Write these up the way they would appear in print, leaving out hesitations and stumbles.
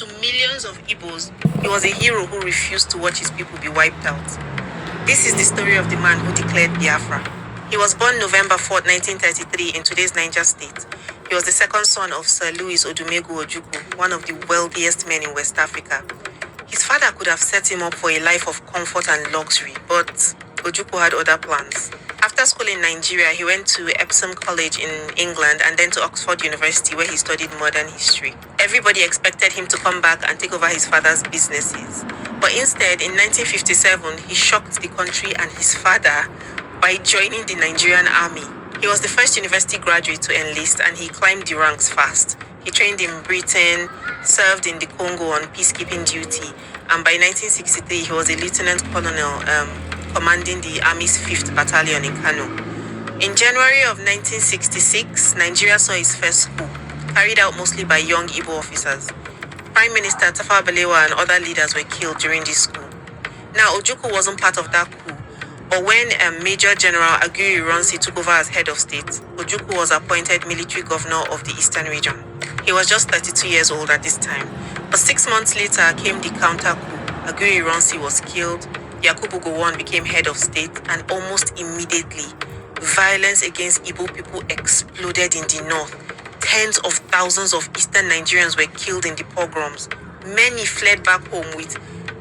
to millions of Igbos, he was a hero who refused to watch his people be wiped out. This is the story of the man who declared Biafra. He was born November 4, 1933 in today's Niger State. He was the second son of Sir Louis Odumegu Ojuku, one of the wealthiest men in West Africa. His father could have set him up for a life of comfort and luxury, but Ojuku had other plans. After school in Nigeria, he went to Epsom College in England and then to Oxford University, where he studied modern history. Everybody expected him to come back and take over his father's businesses. But instead, in 1957, he shocked the country and his father by joining the Nigerian army. He was the first university graduate to enlist, and he climbed the ranks fast. He trained in Britain, served in the Congo on peacekeeping duty, and by 1963, he was a lieutenant colonel commanding the Army's 5th Battalion in Kano. In January of 1966, Nigeria saw its first coup, carried out mostly by young Igbo officers. Prime Minister Tafawa Balewa and other leaders were killed during this coup. Now, Ojuku wasn't part of that coup, but when Major General Aguiyi Ironsi took over as head of state, Ojuku was appointed military governor of the Eastern region. He was just 32 years old at this time. But 6 months later came the counter coup. Aguiyi Ironsi was killed, Yakubu Gowon became head of state, and almost immediately, violence against Igbo people exploded in the north. Tens of thousands of Eastern Nigerians were killed in the pogroms. Many fled back home with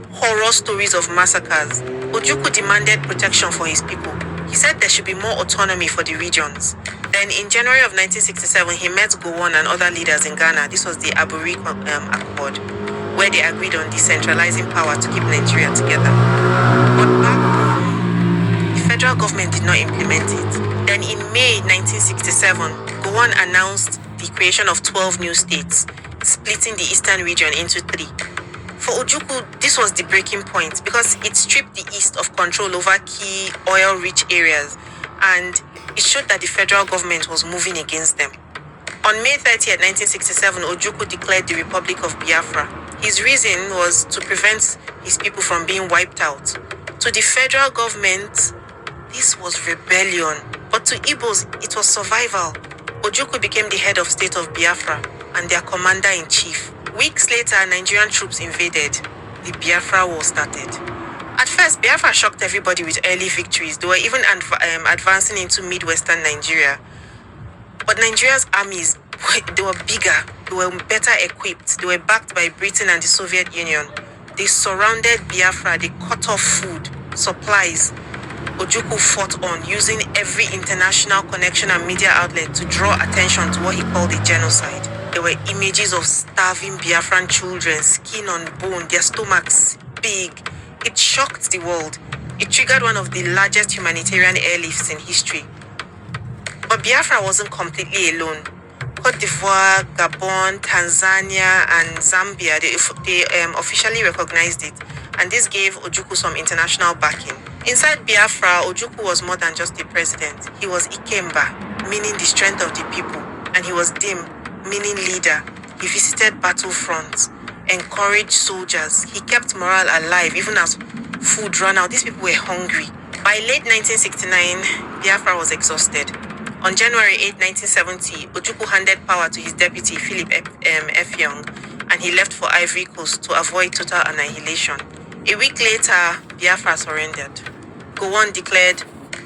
horror stories of massacres. Ojuku demanded protection for his people. He said there should be more autonomy for the regions. Then in January of 1967, he met Gowon and other leaders in Ghana. This was the Aburi Accord, where they agreed on decentralizing power to keep Nigeria together. But back home, the federal government did not implement it. Then in May 1967, Gowon announced the creation of 12 new states, splitting the eastern region into 3. For Ojuku, this was the breaking point because it stripped the East of control over key oil-rich areas, and it showed that the federal government was moving against them. On May 30th, 1967, Ojuku declared the Republic of Biafra. His reason was to prevent his people from being wiped out. To the federal government, this was rebellion, but to Igbos, it was survival. Ojuku became the head of state of Biafra and their commander-in-chief. Weeks later, Nigerian troops invaded. The Biafra war started. At first, Biafra shocked everybody with early victories. They were even advancing into mid-western Nigeria. But Nigeria's armies, they were bigger, they were better equipped, they were backed by Britain and the Soviet Union. They surrounded Biafra, they cut off food, supplies. Ojuku fought on, using every international connection and media outlet to draw attention to what he called a genocide. There were images of starving Biafran children, skin on bone, their stomachs big. It shocked the world. It triggered one of the largest humanitarian airlifts in history. But Biafra wasn't completely alone. Cote d'Ivoire, Gabon, Tanzania, and Zambia, they officially recognized it. And this gave Ojuku some international backing. Inside Biafra, Ojuku was more than just a president. He was Ikemba, meaning the strength of the people. And he was Dim, meaning leader. He visited battlefronts, encouraged soldiers. He kept morale alive even as food ran out. These people were hungry. By late 1969, Biafra was exhausted. On January 8, 1970, Ojuku handed power to his deputy, Philip F. Young, and he left for Ivory Coast to avoid total annihilation. A week later, Biafra surrendered. Gowon declared,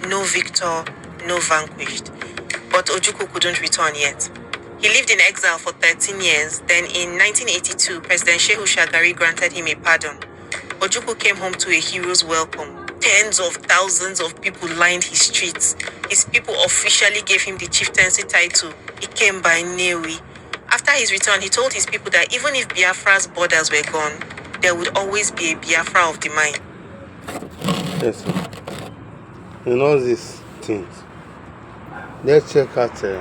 "No victor, no vanquished." But Ojuku couldn't return yet. He lived in exile for 13 years. Then in 1982, President Shehu Shagari granted him a pardon. Ojuku came home to a hero's welcome. Tens of thousands of people lined his streets. His people officially gave him the chieftaincy title, Ikemba Nnewi. After his return, he told his people that even if Biafra's borders were gone, there would always be a Biafra of the mind. Yes, sir. In all these things, let's check out the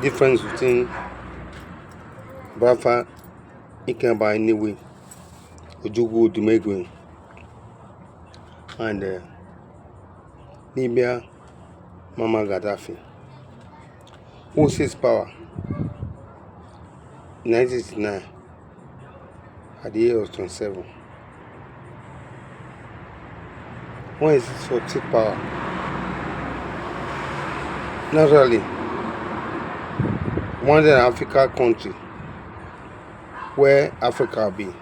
difference between Biafra, Ikemba Nnewi, Ojuku Odumegwu, and Libya Mama Gaddafi, who seized power in 1969 at the age of 27. When is it for take power? Naturally, one African country where Africa be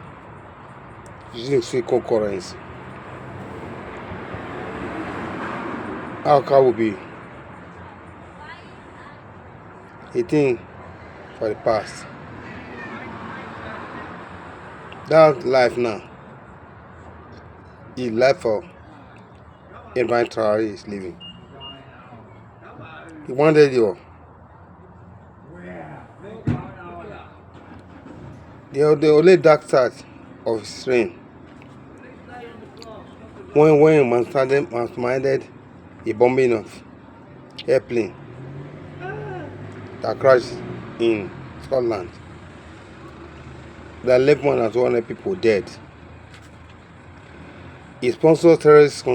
using single currency. Africa will be a thing for the past. That life now is life for Ibrahim is living. He wanted you. The only dark side of his reign when he masterminded a bombing of airplane that crashed in Scotland that left more than 200 people dead. He sponsored terrorist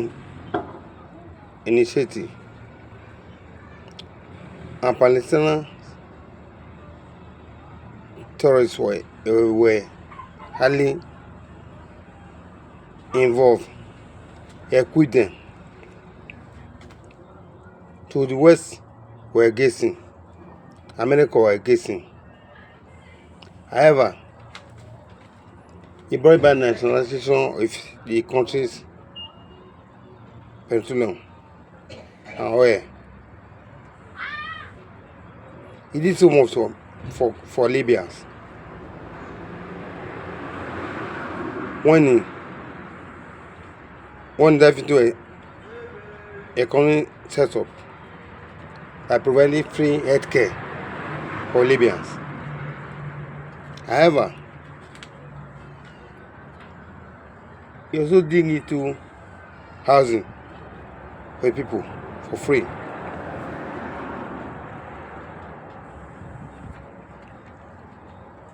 initiative, and Palestinian terrorists were highly involved. He equipped them. To the West were guessing, America were guessing. However, he brought about nationalization of the country's petroleum and oil. He did so much for Libyans. When dive into an economic setup by providing free healthcare for Libyans. However, he also dig into housing for people for free.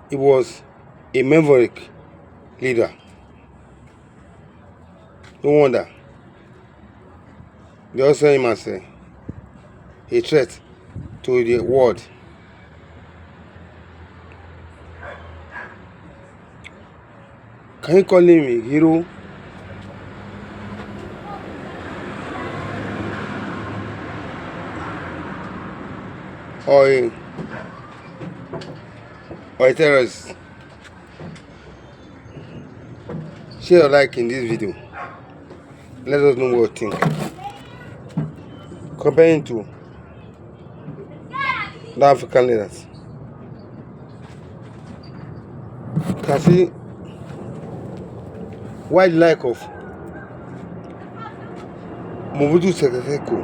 He was a maverick leader. No wonder they also saw him as a threat to the world. Can you call him a hero? Or a terrorist? Share your like in this video. Let us know what you think. Comparing to the African leaders. You can see why the like of Mobutu Sese Seko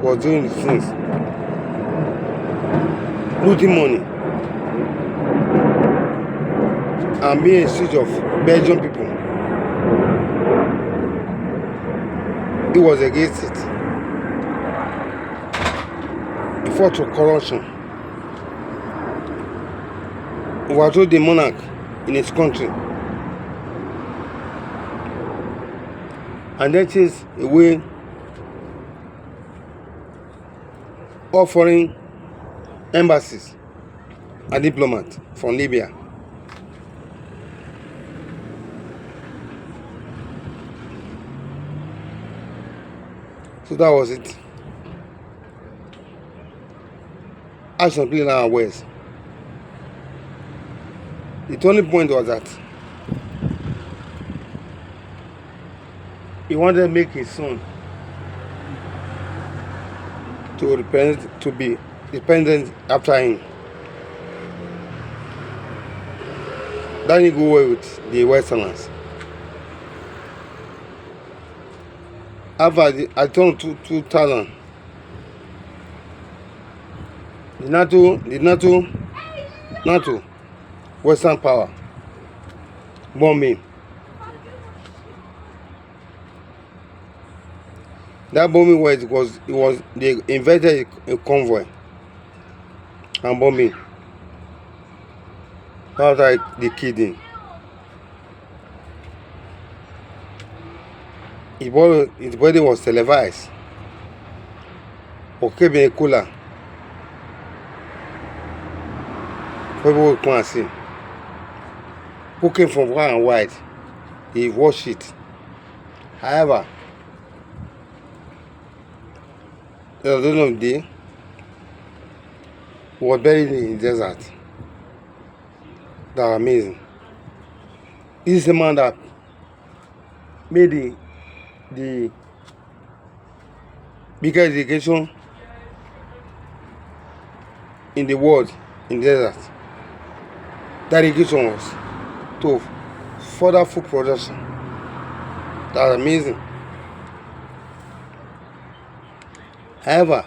was doing the things. Looting money and being a siege of Belgian people. He was against it. He fought for corruption. He overthrew the monarch in his country. And then chased away all foreign embassies and diplomats from Libya. So that was it. Action playing our ways. The turning point was that he wanted to make his son to be dependent after him. That didn't go well with the Westerners. After I turned 2000, the NATO, Western power, bombing. That bombing was they invited a convoy and bombing. That was like the kidding. His body was televised. Okay, being cooler. People would come and see. Who came from far and wide, he watched it. However, at the end of the day, he was buried in the desert. That was amazing. This is a man that made the biggest irrigation in the world in the desert. That irrigation was to further food production. That's amazing. However,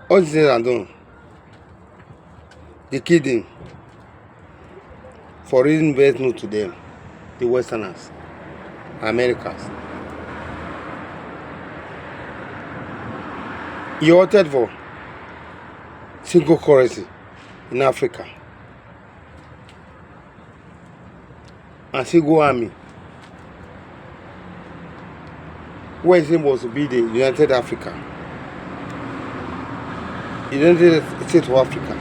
all these things are done. They killed him for reason best known to them, the Westerners, Americans. He opted for single currency in Africa and single army, where his name was to be the United Africa, United States of Africa,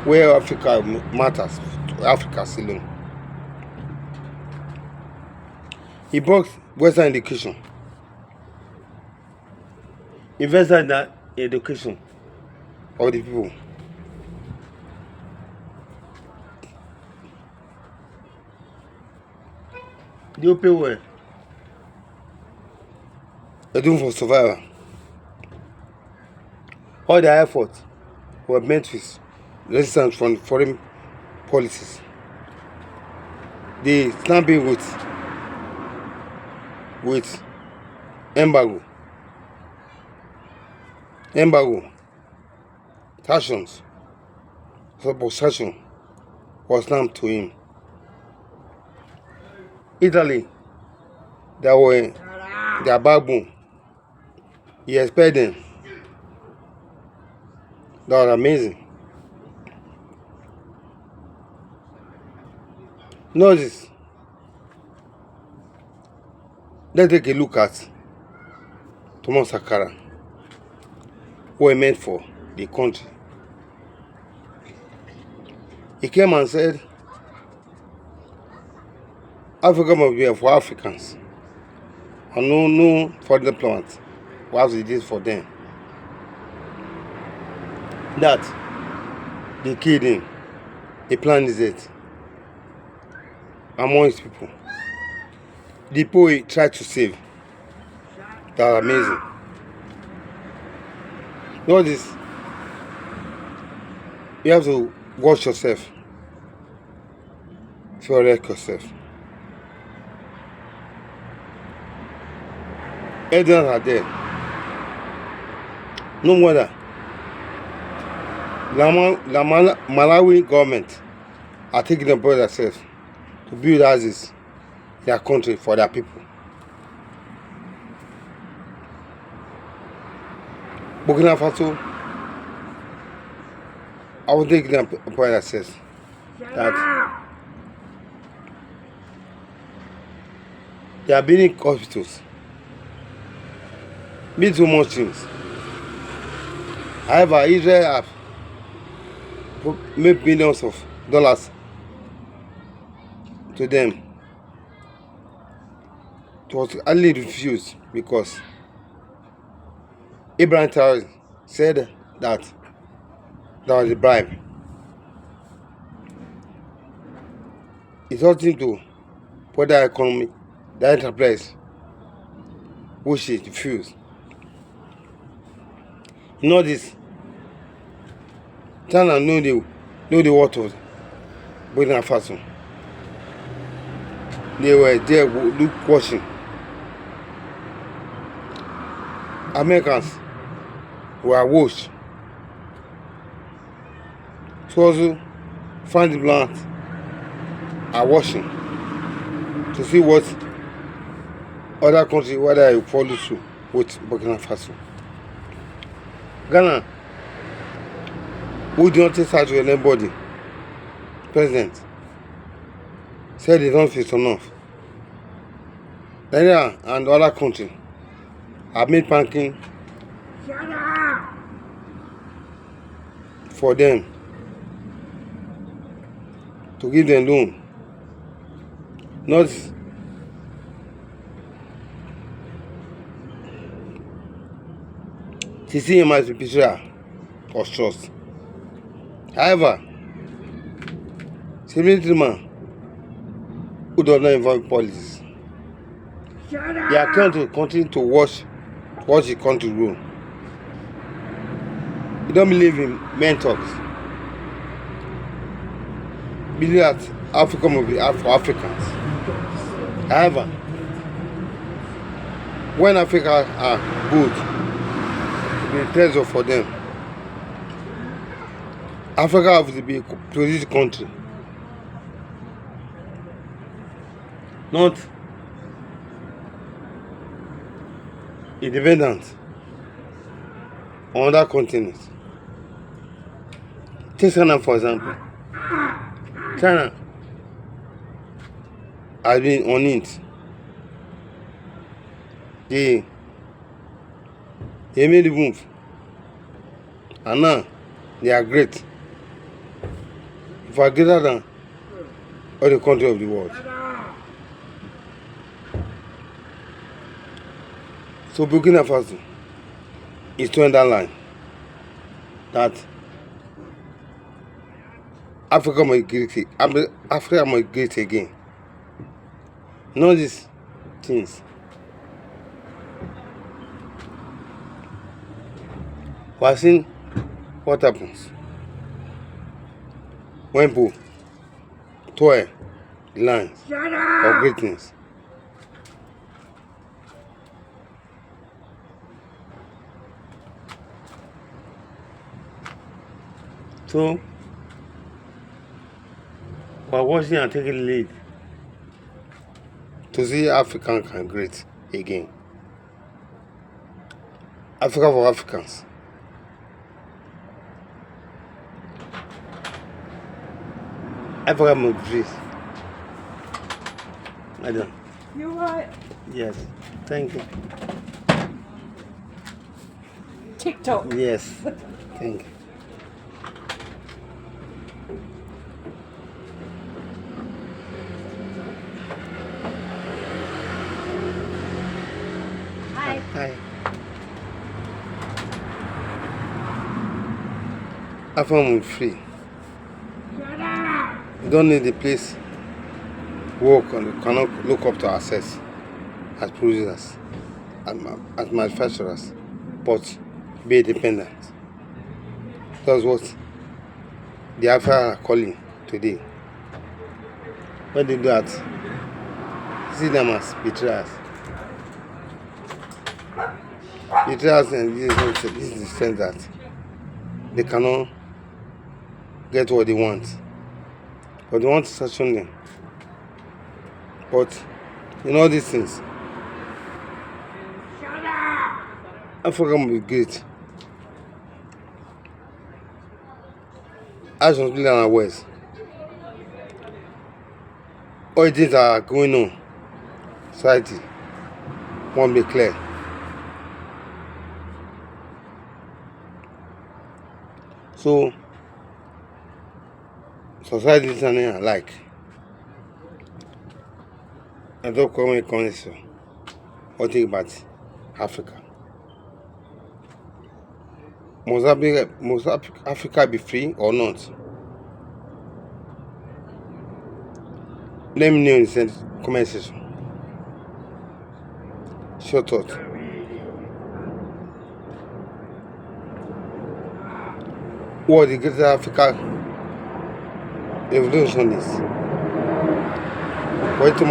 where Africa matters to Africa alone. He brought Western education, invested in that education of the people. They pay well. They're doing for survival. All their efforts were met with resistance from foreign policies. They snapped in with embargo, sanctions, sanction was snapped to him. Italy, they were their backbone. He expelled them. That was amazing. Notice. Let's take a look at Tom Sankara, who he meant for the country. He came and said, Africa must be for Africans, and no foreign diplomats will have to do this for them. That they killed him, they planned his death among his people. The people he tried to save. That's amazing. Notice, you have to watch yourself. Correct yourself. Elders are there. No wonder. The Malawi government are taking it upon themselves to build houses in their country for their people. Burkina Faso, I will take them upon themselves that they are building hospitals, build so much things. However, Israel have made millions of dollars to them. It was only refused because Ibrahim said that was a bribe. It's nothing to put the economy, the enterprise, which is refused. You know this. China know the water of Burkina Faso. They were there watching. Americans were watched. So also find the plant are watching to see what other countries whether you follow through with Burkina Faso. Ghana, who do not take charge of anybody, president, said they don't feel enough. Nigeria and other countries have made banking for them to give them loan, not TCM as a betrayal of trust. However, He's a military man who does not involve politics. They are trying to continue to watch the country rule. He don't believe in men talks. Believe that Africa will be for Africans. However, when Africa are good, it will be a pleasure for them. Africa has to be a produced country, not independent on other continents. Take China for example. China has been on it. They made the move, and now they are great. If are greater than all the countries of the world. So Burkina Faso is to that line that Africa must great. Africa must great again. Not these things. We have seen what happens when people toil the lines of greatness. So we are watching and taking the lead to see African can great again. Africa for Africans. Africa must great. Madam. You're right. Yes. Thank you. TikTok. Yes. Thank you. Hi. Hi. Africa must be free. You don't need the place work and you cannot look up to ourselves as producers, as manufacturers, but be independent. That's what the Africa are calling today. When they do that, see them as betrayers. Betrayers, and this is the sense that they cannot get what they want. But they want to sanction them. But in all these things, Africa will be great. As we are West, all things that are going on, society won't be clear. So, society is alike. I don't come in connection or think about Africa. Must Africa be free or not? Let me know in the comment section. Short thought. What the greater Africa revolution is? What is Tom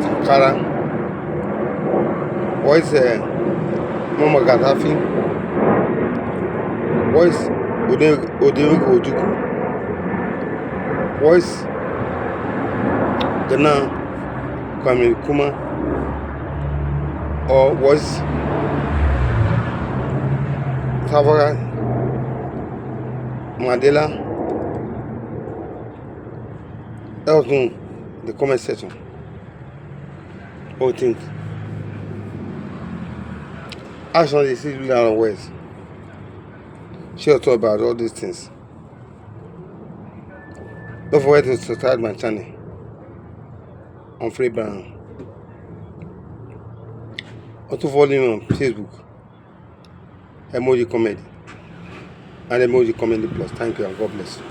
Sankara? What is Gaddafi? What is ojuku? What is Ghana Kuma? Or what is Mandala? Let us know in the comment section. What do you think? Ask on the city and West. Share thought about all these things. Don't forget to subscribe my channel on Ibrahim. Also follow me on Facebook, Emoji Comedy and Emoji Comedy Plus. Thank you and God bless you.